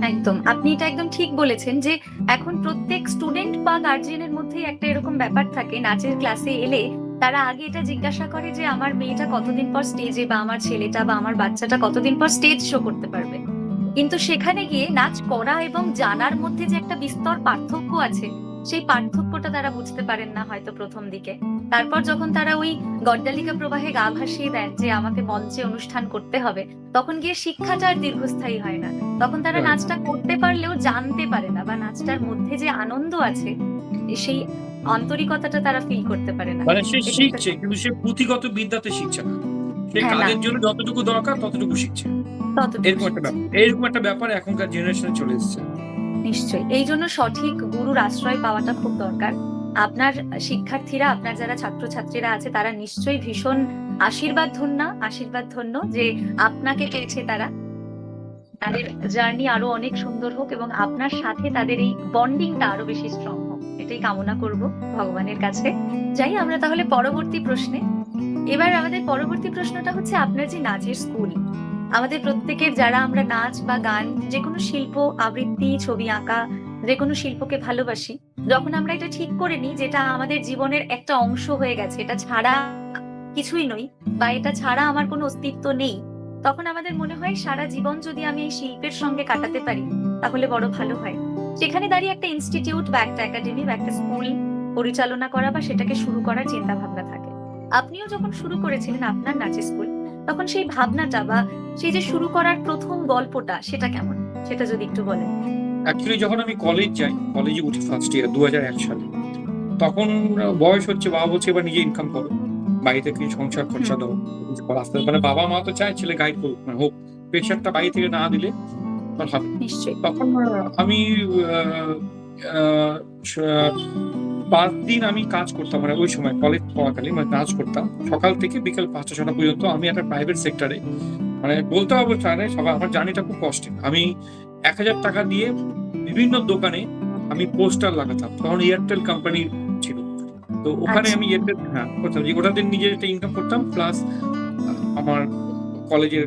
একদম, আপনি এটা একদম ঠিক বলেছেন যে এখন প্রত্যেক স্টুডেন্ট বা গার্জিয়ানের মধ্যেই একটা এরকম ব্যাপার থাকে, নাচের ক্লাসে এলে তারা আগে এটা জিজ্ঞাসা করে যে আমার মেয়েটা কতদিন পর স্টেজে, বা আমার ছেলেটা বা আমার বাচ্চাটা কতদিন পর স্টেজ শো করতে পারবে। কিন্তু সেখানে গিয়ে নাচ করা এবং জানার মধ্যে যে একটা বিস্তর পার্থক্য আছে, সেই পার্থক্যটা তারা বুঝতে পারেন না হয়তো প্রথম দিকে। তারপর যখন তারা ওই গড্ডালিকা প্রবাহে গা ভাসিয়ে দেন যে আমাকে মঞ্চে অনুষ্ঠান করতে হবে, তখন গিয়ে শিক্ষাটা আর দীর্ঘস্থায়ী হয় না। তখন তারা Right. নাচটা করতে পারলেও জানতে পারে না, বা নাচটার মধ্যে যে আনন্দ আছে সেই আন্তরিকতাটা তারা ফিল করতে পারে না। মানে সে এটা একটা শিখছে কিন্তু সে পুঁথিগত বিদ্যাতে শিখছে না, সে হ্যাঁ, না, কাজের জন্য যতটুকু দরকার ততটুকু শিখছে। ততটুকু শিখছে। এরকম একটা ব্যাপার এখনকার জেনারেশনে চলে এসেছে। নিশ্চয়ই, এই জন্য সঠিক গুরুর আশ্রয় পাওয়াটা খুব দরকার। আপনার শিক্ষার্থীরা, আপনার যারা ছাত্রছাত্রীরা আছে, তারা নিশ্চয়ই ভীষণ আশীর্বাদ ধন্য যে আপনাকে পেয়েছে তারা। তাদের জার্নি আরো অনেক সুন্দর হোক এবং আপনার সাথে তাদের এই বন্ডিংটা আরো বেশি স্ট্রং হোক, এটাই কামনা করব ভগবানের কাছে। যাই আমরা তাহলে পরবর্তী প্রশ্নে। এবার আমাদের পরবর্তী প্রশ্নটা হচ্ছে আপনার যে নাচের স্কুল, আমাদের প্রত্যেকের যারা আমরা নাচ বা গান, যে কোনো শিল্প, আবৃত্তি, ছবি আঁকা, যে কোনো শিল্পকে ভালোবাসি, যখন আমরা এটা ঠিক করে নিই যেটা আমাদের জীবনের একটা অংশ হয়ে গেছে, এটা ছাড়া কিছুই নই, বা এটা ছাড়া আমার কোনো অস্তিত্ব নেই, তখন আমাদের মনে হয় সারা জীবন যদি আমি এই শিল্পের সঙ্গে কাটাতে পারি তাহলে বড় ভালো হয়। সেখানে দাঁড়িয়ে একটা ইনস্টিটিউট বা একটা একাডেমি বা একটা স্কুল পরিচালনা করা বা সেটাকে শুরু করার চিন্তা ভাবনা থাকে। আপনিও যখন শুরু করেছিলেন আপনার নাচের স্কুল, তখন সেই ভাবনাটা বা সেই যে শুরু করার প্রথম গল্পটা সেটা কেমন, সেটা যদি একটু বলেন। অ্যাকচুয়ালি যখন আমি কলেজে উঠি ফার্স্ট ইয়ার 2001 সালে, তখন বয়স হচ্ছে, বাবা বলছে এবার নিজে ইনকাম করো, বাড়ি থেকে সংসার হুম। খরচা দাও, কিছু করো আস্তে আস্তে। মানে বাবা মা তো চায় ছেলে গাইড করুক, মানে হোক, প্রেশারটা বাড়ি থেকে না দিলে তখন হবে না। নিশ্চয়ই। তখন আমি আহ, আহ, স- 5 দিন আমি কাজ করতাম, মানে ওই সময় কলেজ পড়াকালীন মানে নাচ করতাম সকাল থেকে বিকেল 5টা 6টা পর্যন্ত। আমি একটা প্রাইভেট সেক্টরে, মানে বলতে হবে চায় সবাই, আমার জার্নিটা খুব কষ্টের। আমি 1,000 টাকা দিয়ে বিভিন্ন দোকানে আমি পোস্টার লাগাতাম, তখন এয়ারটেল কোম্পানি ছিল। তো ওখানে আচ্ছা। আমি এয়ারটেল, হ্যাঁ করতাম, যে ওটাতে নিজের একটা ইনকাম করতাম, প্লাস আমার কলেজের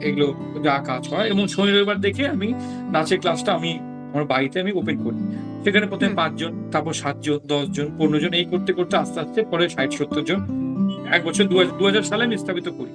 এগুলো যা কাজ হয়। এবং শনি রবিবার দেখে আমি নাচের ক্লাসটা আমি আমার বাড়িতে আমি ওপেন করি। সেখানে প্রথমে হুম। 5 জন, তারপর 7 জন, 10 জন, 15 জন, এই করতে করতে আস্তে আস্তে পরে 60-70 জন। এক বছর 2000 সালে আমি স্থাপিত করি।